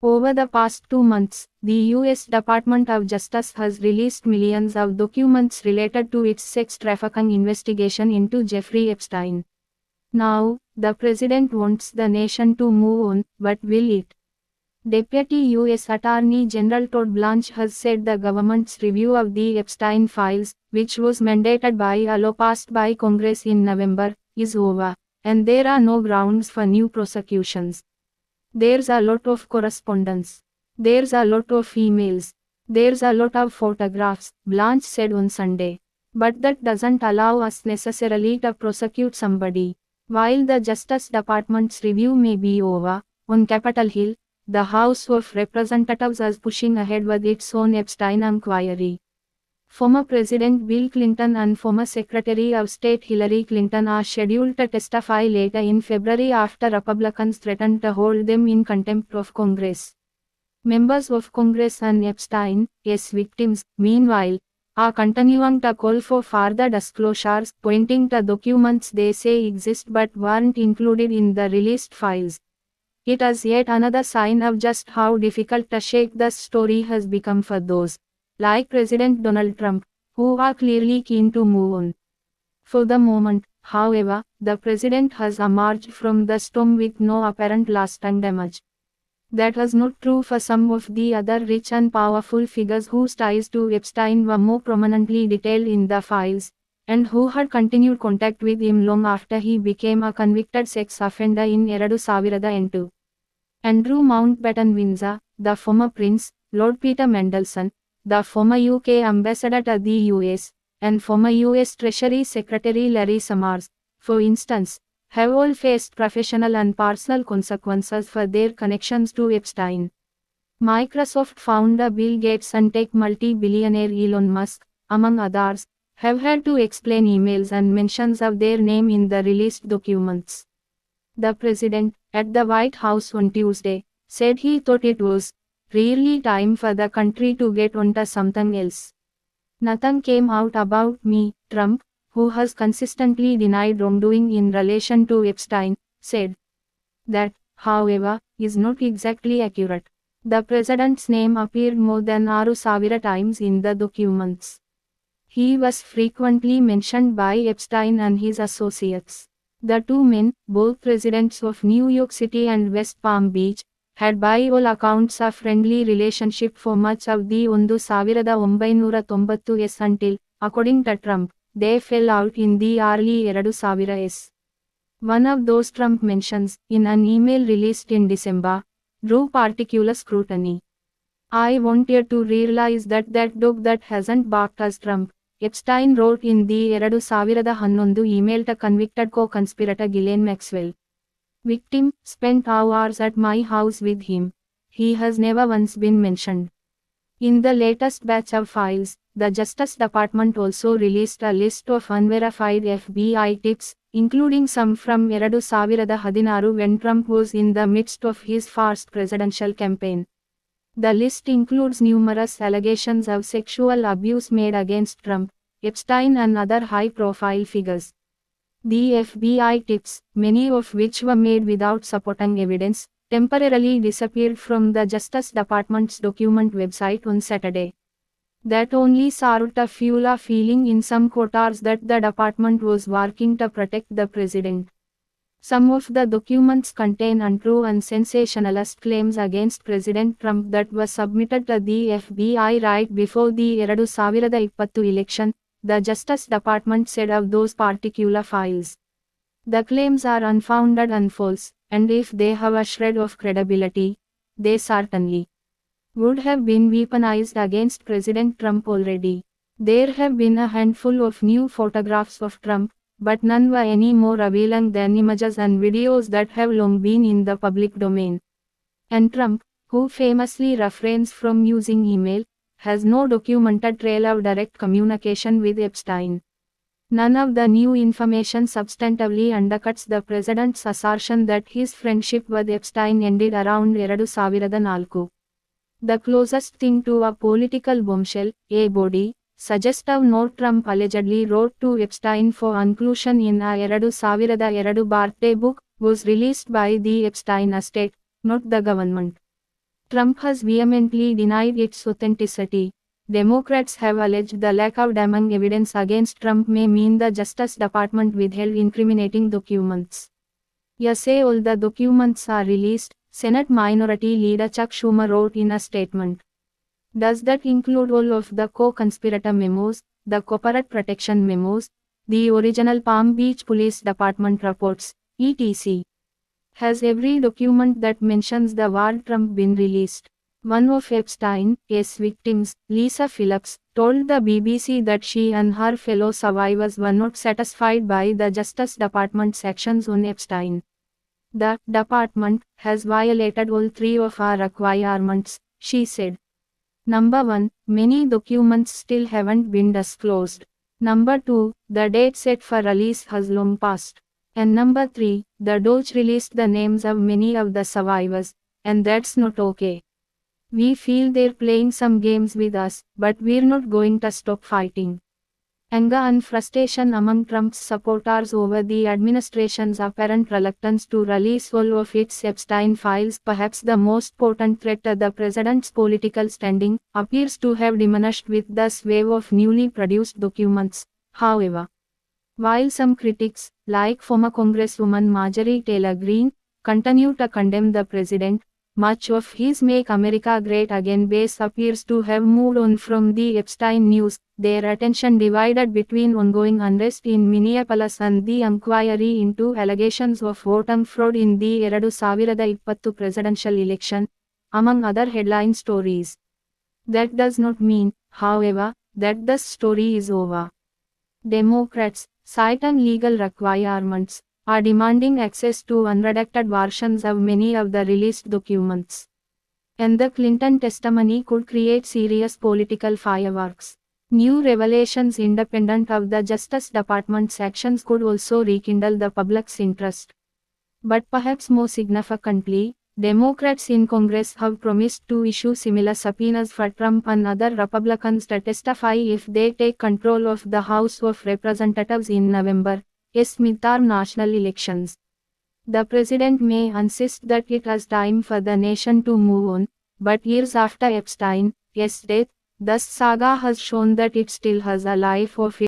Over the past 2 months, the U.S. Department of Justice has released millions of documents related to its sex trafficking investigation into Jeffrey Epstein. Now, the president wants the nation to move on, but will it? Deputy U.S. Attorney General Todd Blanche has said the government's review of the Epstein files, which was mandated by a law passed by Congress in November, is over, and there are no grounds for new prosecutions. There's a lot of correspondence. There's a lot of emails. There's a lot of photographs, Blanche said on Sunday. But that doesn't allow us necessarily to prosecute somebody. While the Justice Department's review may be over, on Capitol Hill, the House of Representatives is pushing ahead with its own Epstein inquiry. Former President Bill Clinton and former Secretary of State Hillary Clinton are scheduled to testify later in February after Republicans threatened to hold them in contempt of Congress. Members of Congress and Epstein's victims, meanwhile, are continuing to call for further disclosures, pointing to documents they say exist but weren't included in the released files. It is yet another sign of just how difficult to shake the story has become for those, like President Donald Trump, who are clearly keen to move on. For the moment, however, the president has emerged from the storm with no apparent lasting damage. That was not true for some of the other rich and powerful figures whose ties to Epstein were more prominently detailed in the files, and who had continued contact with him long after he became a convicted sex offender in 2008. Andrew Mountbatten Windsor, the former Prince, Lord Peter Mandelson, the former UK ambassador to the US, and former US Treasury Secretary Larry Summers, for instance, have all faced professional and personal consequences for their connections to Epstein. Microsoft founder Bill Gates and tech multi-billionaire Elon Musk, among others, have had to explain emails and mentions of their name in the released documents. The president, at the White House on Tuesday, said he thought it was really time for the country to get onto something else. Nothing came out about me, Trump, who has consistently denied wrongdoing in relation to Epstein, said. That, however, is not exactly accurate. The president's name appeared more than 6,000 times in the documents. He was frequently mentioned by Epstein and his associates. The two men, both presidents of New York City and West Palm Beach, had by all accounts a friendly relationship for much of the 1990s until, according to Trump, they fell out in the early 2000s. One of those Trump mentions, in an email released in December, drew particular scrutiny. I want you to realize that dog that hasn't barked as Trump, Epstein wrote in the 2011 email to convicted co-conspirator Ghislaine Maxwell. Victim, spent hours at my house with him. He has never once been mentioned. In the latest batch of files, the Justice Department also released a list of unverified FBI tips, including some from 2016 when Trump was in the midst of his first presidential campaign. The list includes numerous allegations of sexual abuse made against Trump, Epstein and other high-profile figures. The FBI tips, many of which were made without supporting evidence, temporarily disappeared from the Justice Department's document website on Saturday. That only served to fuel a feeling in some quarters that the department was working to protect the president. Some of the documents contain untrue and sensationalist claims against President Trump that were submitted to the FBI right before the 2020 election, the Justice Department said of those particular files. The claims are unfounded and false, and if they have a shred of credibility, they certainly would have been weaponized against President Trump already. There have been a handful of new photographs of Trump, but none were any more revealing than images and videos that have long been in the public domain. And Trump, who famously refrains from using email, has no documented trail of direct communication with Epstein. None of the new information substantively undercuts the president's assertion that his friendship with Epstein ended around 2004. The closest thing to a political bombshell, a body, suggestive note Trump allegedly wrote to Epstein for inclusion in a 2002 birthday book, was released by the Epstein estate, not the government. Trump has vehemently denied its authenticity. Democrats have alleged the lack of damning evidence against Trump may mean the Justice Department withheld incriminating documents. Yes, all the documents are released, Senate Minority Leader Chuck Schumer wrote in a statement. Does that include all of the co-conspirator memos, the corporate protection memos, the original Palm Beach Police Department reports, etc.? Has every document that mentions the word Trump been released? One of Epstein's victims, Lisa Phillips, told the BBC that she and her fellow survivors were not satisfied by the Justice Department's actions on Epstein. The department has violated all three of our requirements, she said. Number 1, many documents still haven't been disclosed. Number 2, the date set for release has long passed. And number 3, the Doge released the names of many of the survivors, and that's not okay. We feel they're playing some games with us, but we're not going to stop fighting. Anger and frustration among Trump's supporters over the administration's apparent reluctance to release all of its Epstein files, perhaps the most potent threat to the president's political standing, appears to have diminished with this wave of newly produced documents, however. While some critics, like former Congresswoman Marjorie Taylor Greene, continue to condemn the president, much of his Make America Great Again base appears to have moved on from the Epstein news, their attention divided between ongoing unrest in Minneapolis and the inquiry into allegations of voter fraud in the 2020 presidential election, among other headline stories. That does not mean, however, that the story is over. Democrats, citing legal requirements, are demanding access to unredacted versions of many of the released documents. And the Clinton testimony could create serious political fireworks. New revelations independent of the Justice Department's actions could also rekindle the public's interest. But perhaps more significantly, Democrats in Congress have promised to issue similar subpoenas for Trump and other Republicans to testify if they take control of the House of Representatives in November. Midterm national elections. The president may insist that it is time for the nation to move on, but years after Epstein's death, the saga has shown that it still has a life of